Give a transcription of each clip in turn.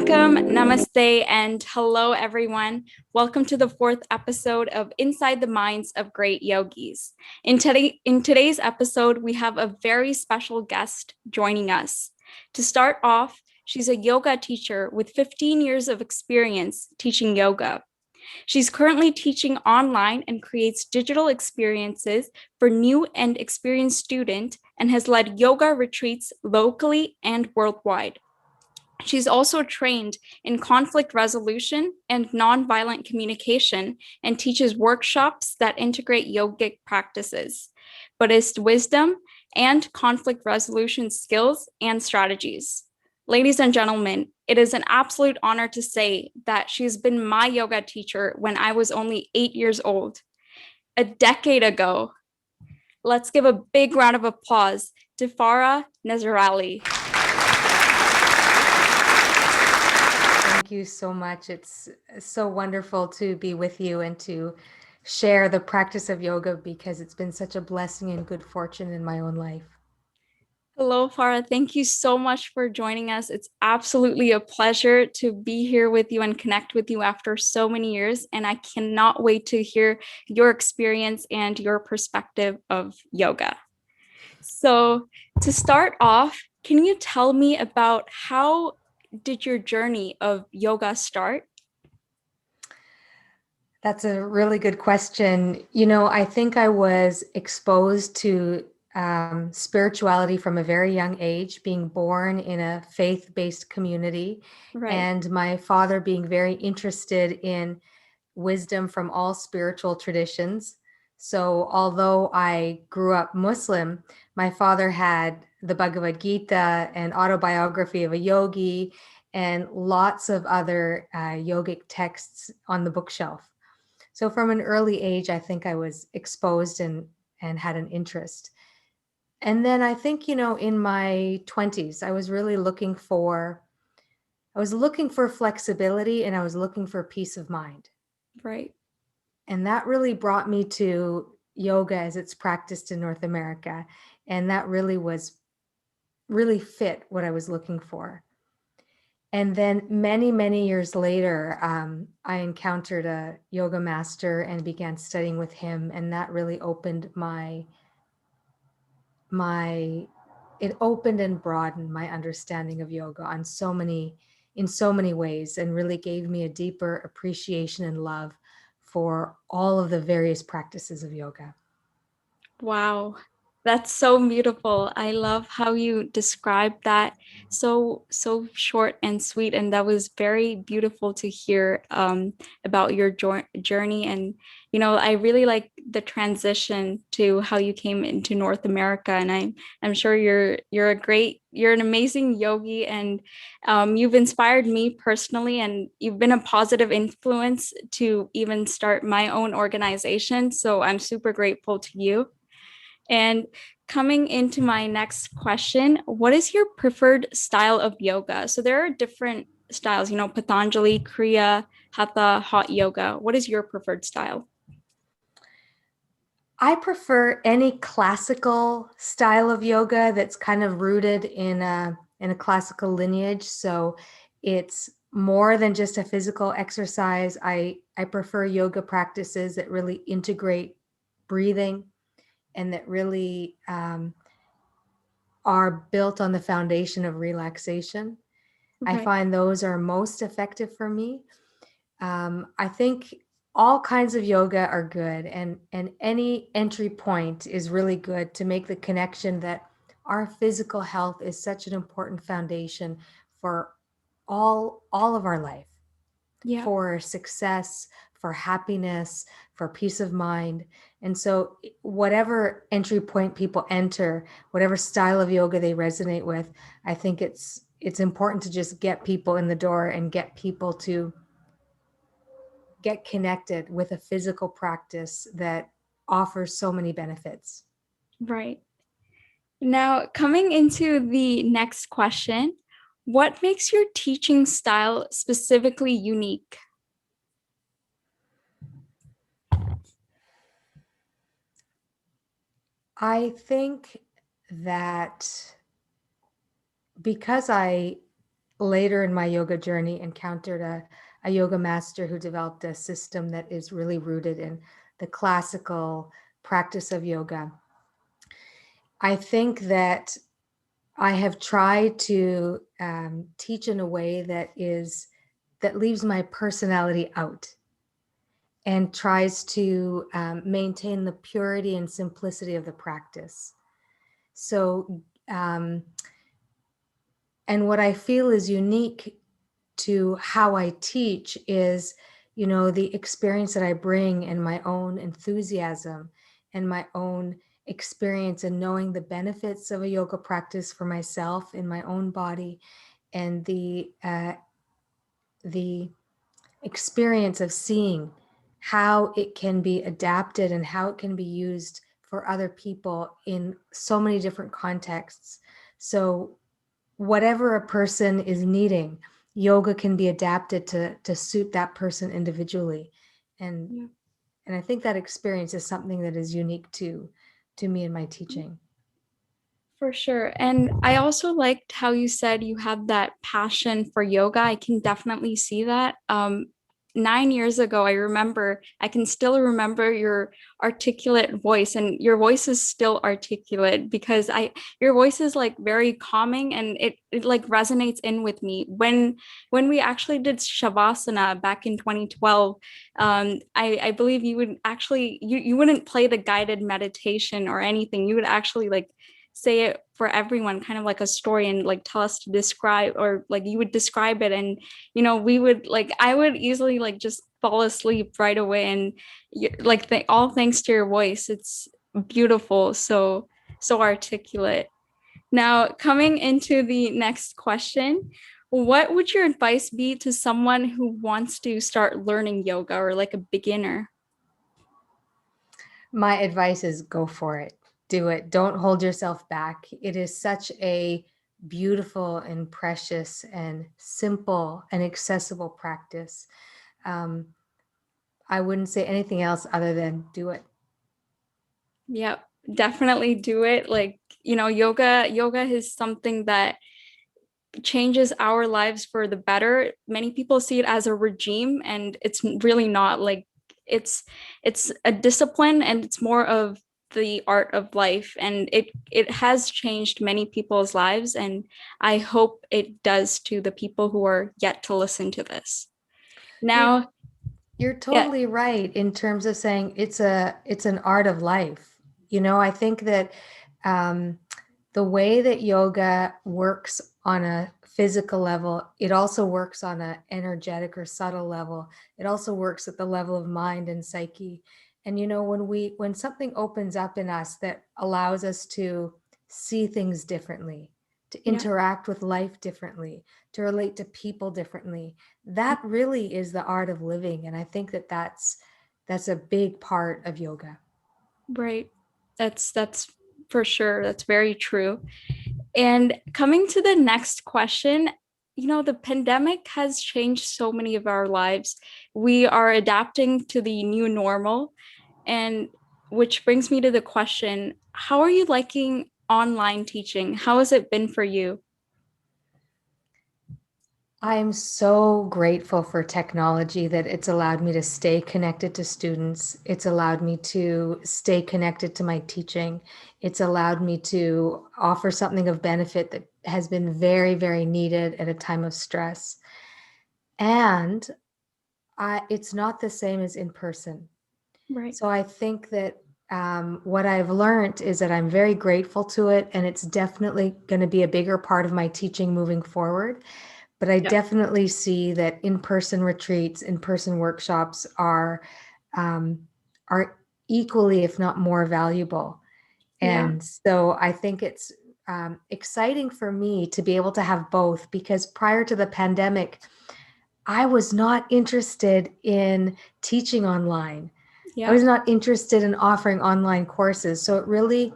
Vanakkam, namaste, and hello, everyone. Welcome to the fourth episode of Inside the Minds of Great Yogis. In today's episode, we have a very special guest joining us. To start off, she's a yoga teacher with 15 years of experience teaching yoga. She's currently teaching online and creates digital experiences for new and experienced students and has led yoga retreats locally and worldwide. She's also trained in conflict resolution and nonviolent communication and teaches workshops that integrate yogic practices, Buddhist wisdom, and conflict resolution skills and strategies. Ladies and gentlemen, it is an absolute honor to say that she's been my yoga teacher when I was only 8 years old, a decade ago. Let's give a big round of applause to Farah Nazarali. Thank you so much. It's so wonderful to be with you and to share the practice of yoga because it's been such a blessing and good fortune in my own life. Hello, Farah. Thank you so much for joining us. It's absolutely a pleasure to be here with you and connect with you after so many years. And I cannot wait to hear your experience and your perspective of yoga. So, to start off, can you tell me about how did your journey of yoga start? That's a really good question. I think I was exposed to spirituality from a very young age, being born in a faith-based community, Right. and my father being very interested in wisdom from all spiritual traditions. So, although I grew up Muslim, my father had the Bhagavad Gita, an autobiography of a yogi, and lots of other yogic texts on the bookshelf. So from an early age, I think I was exposed and had an interest. And then I think, in my 20s, I was looking for flexibility and I was looking for peace of mind. Right. And that really brought me to yoga as it's practiced in North America. And that really fit what I was looking for. And then many, many years later, I encountered a yoga master and began studying with him. And that really opened it opened and broadened my understanding of yoga in so many ways, and really gave me a deeper appreciation and love for all of the various practices of yoga. Wow, that's so beautiful. I love how you described that so short and sweet, and that was very beautiful to hear about your journey. And I really like the transition to how you came into North America, and I'm sure you're an amazing yogi, and you've inspired me personally, and you've been a positive influence to even start my own organization. So I'm super grateful to you. And coming into my next question, what is your preferred style of yoga? So there are different styles, Patanjali, Kriya, Hatha, hot yoga. What is your preferred style? I prefer any classical style of yoga that's kind of rooted in a classical lineage. So it's more than just a physical exercise. I prefer yoga practices that really integrate breathing and that really are built on the foundation of relaxation. I find those are most effective for me. I think all kinds of yoga are good, and any entry point is really good to make the connection that our physical health is such an important foundation for all of our life, for success, for happiness, for peace of mind. And so whatever entry point people enter, whatever style of yoga they resonate with, I think it's important to just get people in the door and get people to get connected with a physical practice that offers so many benefits. Right. Now, coming into the next question, what makes your teaching style specifically unique? I think that because I later in my yoga journey encountered a yoga master who developed a system that is really rooted in the classical practice of yoga. I think that I have tried to teach in a way that leaves my personality out and tries to maintain the purity and simplicity of the practice. So, and what I feel is unique to how I teach is, the experience that I bring and my own enthusiasm and my own experience and knowing the benefits of a yoga practice for myself in my own body, and the experience of seeing how it can be adapted and how it can be used for other people in so many different contexts. So whatever a person is needing, yoga can be adapted to suit that person individually. And Yeah. and I think that experience is something that is unique to me in my teaching. For sure. And I also liked how you said you have that passion for yoga. I can definitely see that. 9 years ago, I can still remember your articulate voice, and your voice is still articulate because your voice is like very calming, and it like resonates in with me. When we actually did Shavasana back in 2012, I believe you would actually, you wouldn't play the guided meditation or anything. You would actually like say it for everyone, kind of like a story, and like tell us to describe, or like you would describe it, and we would like, I would easily like just fall asleep right away. And like all thanks to your voice. It's beautiful, so articulate. Now, coming into the next question, what would your advice be to someone who wants to start learning yoga, or like a beginner? My advice is go for it. Do it. Don't hold yourself back. It is such a beautiful and precious and simple and accessible practice. Um, I wouldn't say anything else other than do it. Yeah, definitely do it. Like, yoga is something that changes our lives for the better. Many people see it as a regime, and it's really not. Like, it's it's a discipline, and it's more of the art of life, and it has changed many people's lives, and I hope it does to the people who are yet to listen to this. You're Now, you're yeah, totally right in terms of saying it's an art of life. I think that um, the way that yoga works on a physical level, it also works on an energetic or subtle level. It also works at the level of mind and psyche. And when something opens up in us that allows us to see things differently, to yeah. interact with life differently, to relate to people differently, that really is the art of living. And I think that that's a big part of yoga. Right. That's for sure. That's very true. And coming to the next question, the pandemic has changed so many of our lives. We are adapting to the new normal, and which brings me to the question, how are you liking online teaching? How has it been for you? I am so grateful for technology that it's allowed me to stay connected to students. It's allowed me to stay connected to my teaching. It's allowed me to offer something of benefit that has been very, very needed at a time of stress. And it's not the same as in person. Right. So I think that what I've learned is that I'm very grateful to it, and it's definitely going to be a bigger part of my teaching moving forward. But I Yeah. definitely see that in-person retreats, in-person workshops um, are equally, if not more valuable. Yeah. And so I think it's exciting for me to be able to have both, because prior to the pandemic, I was not interested in teaching online. I Yeah. was not interested in offering online courses. So it really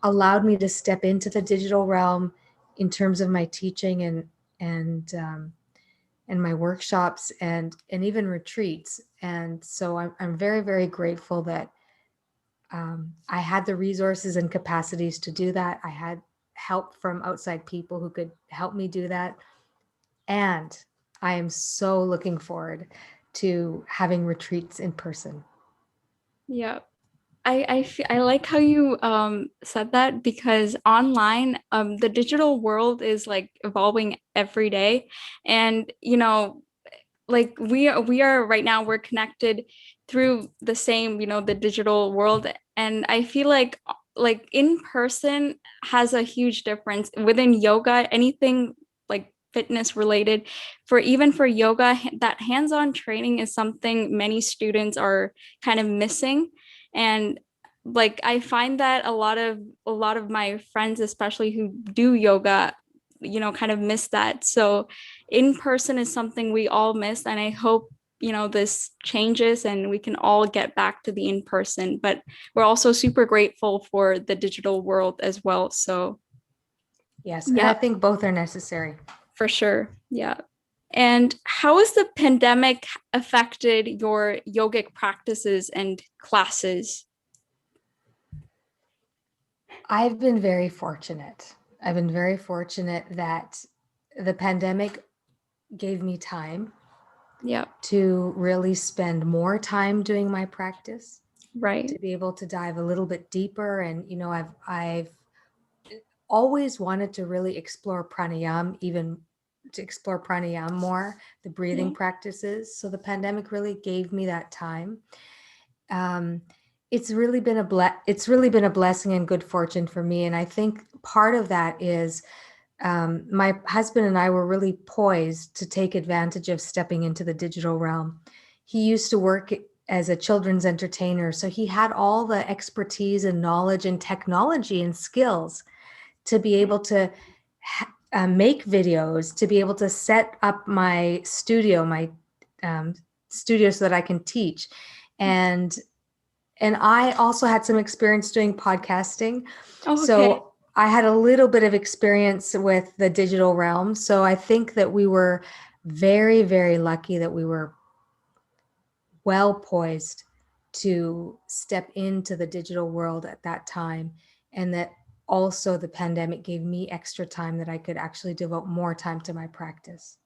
allowed me to step into the digital realm in terms of my teaching and and my workshops and even retreats. And so I'm very, very grateful that I had the resources and capacities to do that. I had help from outside people who could help me do that. And I am so looking forward to having retreats in person. Yeah. I like how you said that because online the digital world is like evolving every day, and like we are right now, we're connected through the same, the digital world. And I feel like in person has a huge difference within yoga, anything like fitness related. For yoga, that hands-on training is something many students are kind of missing. And like I find that a lot of my friends, especially who do yoga, kind of miss that. So in person is something we all miss, and I hope this changes and we can all get back to the in person. But we're also super grateful for the digital world as well. So Yes, and I yeah, think both are necessary. for sure. Yeah. And how has the pandemic affected your yogic practices and classes? I've been very fortunate. I've been very fortunate that the pandemic gave me time Yeah. to really spend more time doing my practice, Right. to be able to dive a little bit deeper. And I've always wanted to really explore pranayama, even to explore pranayama more, the breathing Yeah. practices. So the pandemic really gave me that time. Um, it's really been a blessing and good fortune for me. And I think part of that is my husband and I were really poised to take advantage of stepping into the digital realm. He used to work as a children's entertainer, so he had all the expertise and knowledge and technology and skills to be able to make videos, to be able to set up my studio so that I can teach. And I also had some experience doing podcasting. Oh, okay. So I had a little bit of experience with the digital realm. So I think that we were very, very lucky that we were well poised to step into the digital world at that time. And that also the pandemic gave me extra time that I could actually devote more time to my practice.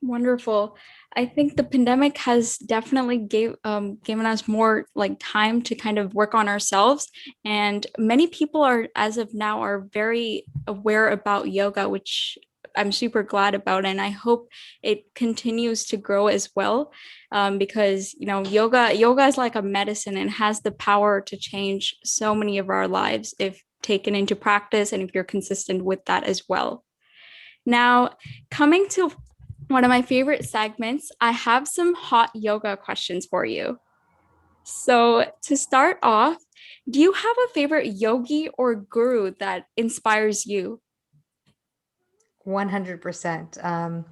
Wonderful. I think the pandemic has definitely given us more like time to kind of work on ourselves. And many people are, as of now, are very aware about yoga, which I'm super glad about. And I hope it continues to grow as well. Because yoga is like a medicine and has the power to change so many of our lives if taken into practice and if you're consistent with that as well. Now, coming to one of my favorite segments, I have some hot yoga questions for you. So, to start off, do you have a favorite yogi or guru that inspires you? 100%.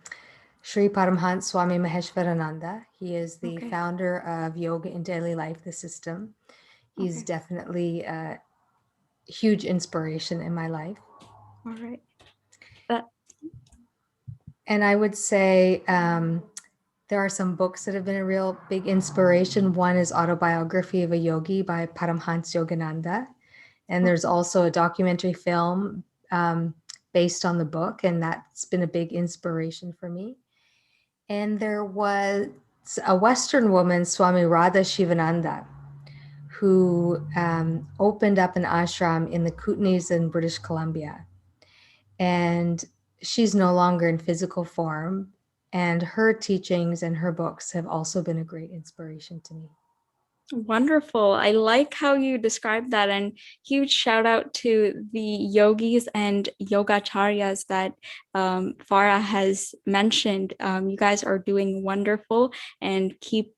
Sri Paramhans Swami Maheshwarananda. He is the Okay. founder of Yoga in Daily Life, the system. He's Okay. definitely a huge inspiration in my life. All right. That And I would say there are some books that have been a real big inspiration. One is Autobiography of a Yogi by Paramhans Yogananda. And there's also a documentary film based on the book, and that's been a big inspiration for me. And there was a Western woman, Swami Radha Shivananda, who opened up an ashram in the Kootenays in British Columbia. And she's no longer in physical form. And her teachings and her books have also been a great inspiration to me. Wonderful. I like how you described that, and huge shout out to the yogis and yogacharyas that Farah has mentioned. You guys are doing wonderful and keep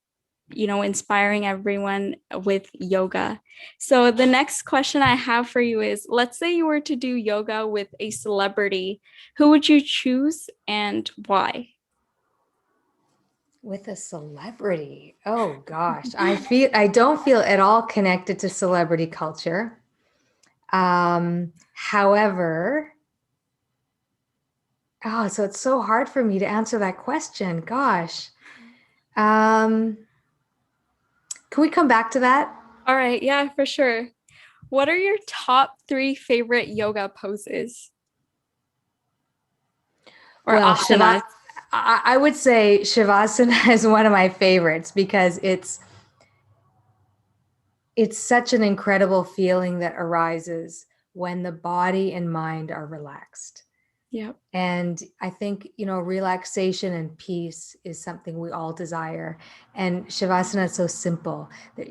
inspiring everyone with yoga. So the next question I have for you is, let's say you were to do yoga with a celebrity, who would you choose and why? With a celebrity. Oh gosh. I don't feel at all connected to celebrity culture. However, so it's so hard for me to answer that question. Gosh. Um, can we come back to that? All right, yeah, for sure. What are your top three favorite yoga poses or Well, asanas? I would say Shavasana is one of my favorites because it's such an incredible feeling that arises when the body and mind are relaxed. Yeah. And I think, relaxation and peace is something we all desire. And Shavasana is so simple that,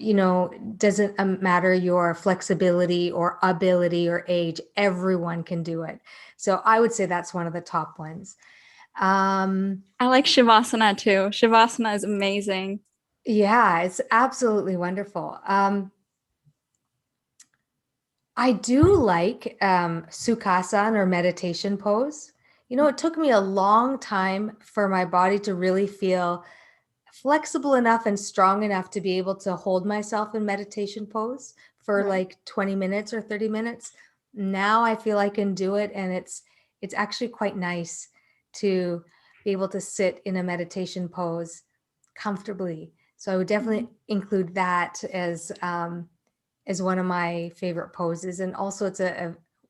doesn't matter your flexibility or ability or age, everyone can do it. So I would say that's one of the top ones. I like Shavasana too. Shavasana is amazing. Yeah, it's absolutely wonderful. I do like Sukhasana or meditation pose. It took me a long time for my body to really feel flexible enough and strong enough to be able to hold myself in meditation pose for Right. like 20 minutes or 30 minutes. Now I feel I can do it, and it's actually quite nice to be able to sit in a meditation pose comfortably. So I would definitely include that as one of my favorite poses. And also it's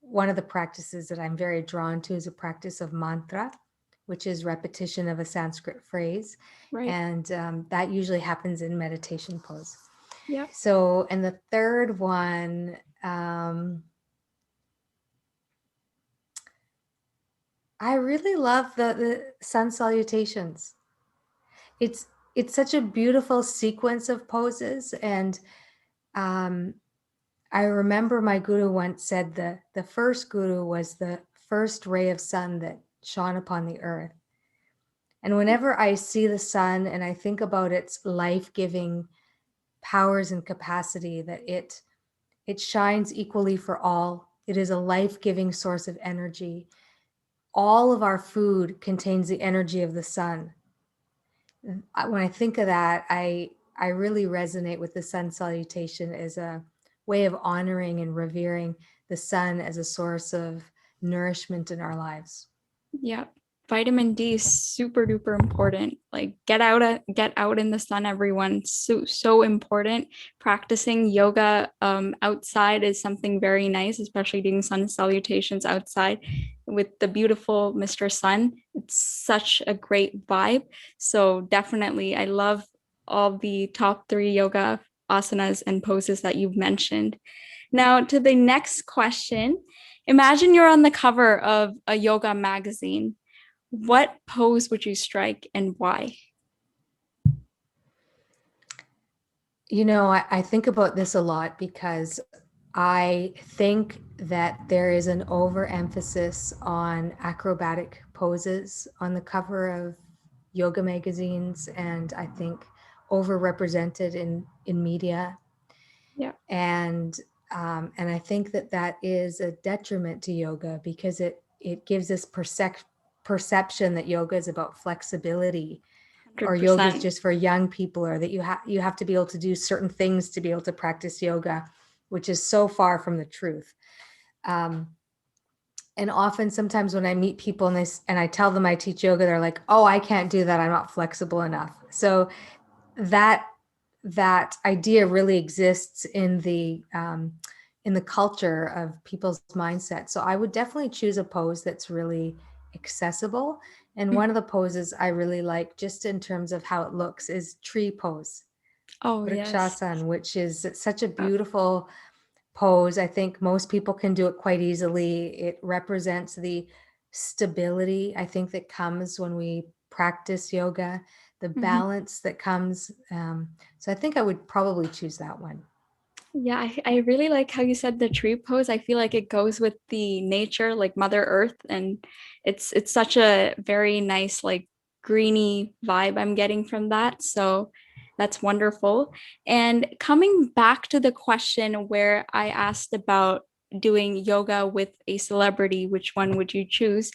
one of the practices that I'm very drawn to is a practice of mantra, which is repetition of a Sanskrit phrase. Right. And that usually happens in meditation pose. Yeah. So, and the third one, I really love the sun salutations. It's such a beautiful sequence of poses. And I remember my guru once said the first guru was the first ray of sun that shone upon the earth. And whenever I see the sun and I think about its life-giving powers and capacity, that it shines equally for all. It is a life-giving source of energy. All of our food contains the energy of the sun. When I think of that, I really resonate with the sun salutation as a way of honoring and revering the sun as a source of nourishment in our lives. Yeah. Vitamin D is super duper important. Like get out in the sun, everyone. So important. Practicing yoga outside is something very nice, especially doing sun salutations outside with the beautiful Mr. Sun. It's such a great vibe. So definitely I love all the top 3 yoga asanas and poses that you've mentioned. Now to the next question. Imagine you're on the cover of a yoga magazine. What pose would you strike and why? I think about this a lot because I think that there is an overemphasis on acrobatic poses on the cover of yoga magazines, and I think overrepresented in media. Yeah. And I think that is a detriment to yoga because it gives us perception that yoga is about flexibility, or yoga is 100%. just for young people, or that you have to be able to do certain things to be able to practice yoga, which is so far from the truth. And often, sometimes when I meet people and I tell them I teach yoga, they're like, "Oh, I can't do that. I'm not flexible enough." So that idea really exists in the culture of people's mindset. So I would definitely choose a pose that's really accessible. And one of the poses I really like, just in terms of how it looks, is tree pose, Oh, yes. Vrikshasana, which is such a beautiful pose. I think most people can do it quite easily. It represents the stability, I think, that comes when we practice yoga, the balance that comes. So I think I would probably choose that one. Yeah, I really like how you said the tree pose. I feel like it goes with the nature, like Mother Earth, and it's such a very nice, like greeny vibe I'm getting from that. So that's wonderful. And coming back to the question where I asked about doing yoga with a celebrity, which one would you choose?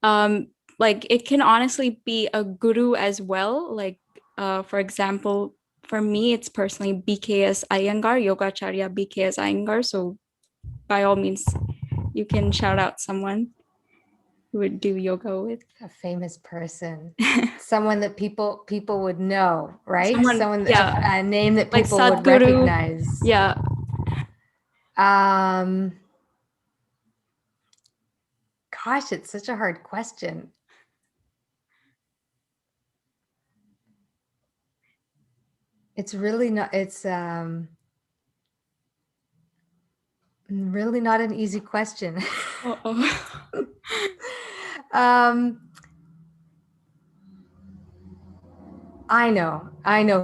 Like it can honestly be a guru as well. Like for example, for me, it's personally BKS Iyengar, Yogacharya BKS Iyengar. So by all means, you can shout out someone who would do yoga with. A famous person, someone that people would know, right? Someone, Someone, yeah, a name that like people would Sadhguru. recognize. Yeah. Um, Gosh, it's such a hard question. It's really not, it's really not an easy question. Uh-oh. um, I know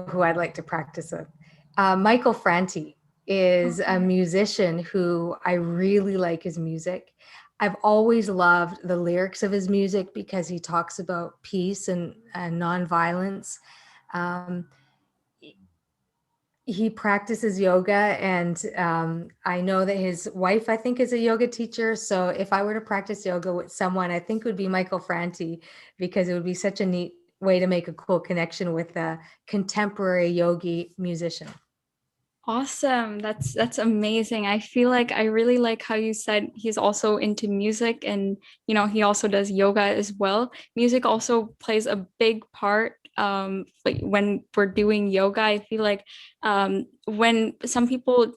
who I'd like to practice with. Michael Franti is a Okay. musician who I really like his music. I've always loved the lyrics of his music because he talks about peace and nonviolence. Um, he practices yoga, and I know that his wife, I think, is a yoga teacher. So if I were to practice yoga with someone, I think it would be Michael Franti, because it would be such a neat way to make a cool connection with a contemporary yogi musician. Awesome. That's amazing. I feel like I really like how you said he's also into music and he also does yoga as well. Music also plays a big part like when we're doing yoga. I feel like when some people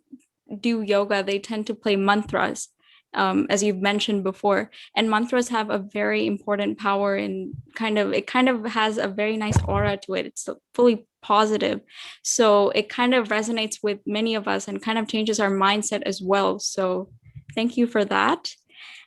do yoga, they tend to play mantras, as you've mentioned before. And mantras have a very important power and it kind of has a very nice aura to it. It's fully positive. So it kind of resonates with many of us and kind of changes our mindset as well. So thank you for that.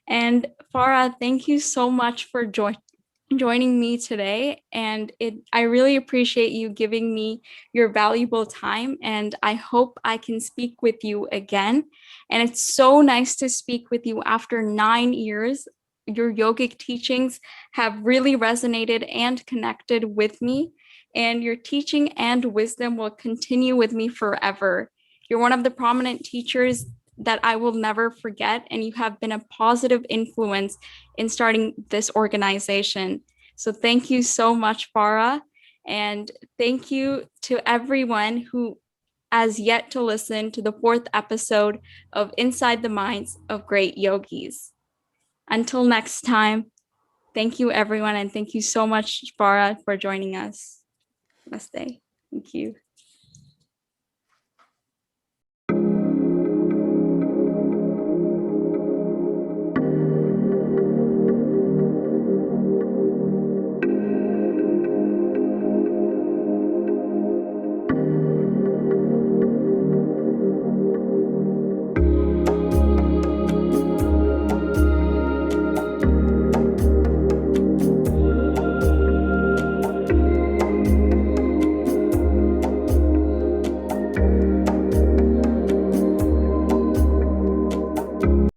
And Farah, thank you so much for joining me today. And I really appreciate you giving me your valuable time. And I hope I can speak with you again. And it's so nice to speak with you after 9 years. Your yogic teachings have really resonated and connected with me. And your teaching and wisdom will continue with me forever. You're one of the prominent teachers that I will never forget. And you have been a positive influence in starting this organization. So thank you so much, Farah. And thank you to everyone who has yet to listen to the fourth episode of Inside the Minds of Great Yogis. Until next time, thank you, everyone. And thank you so much, Farah, for joining us. Namaste. Thank you.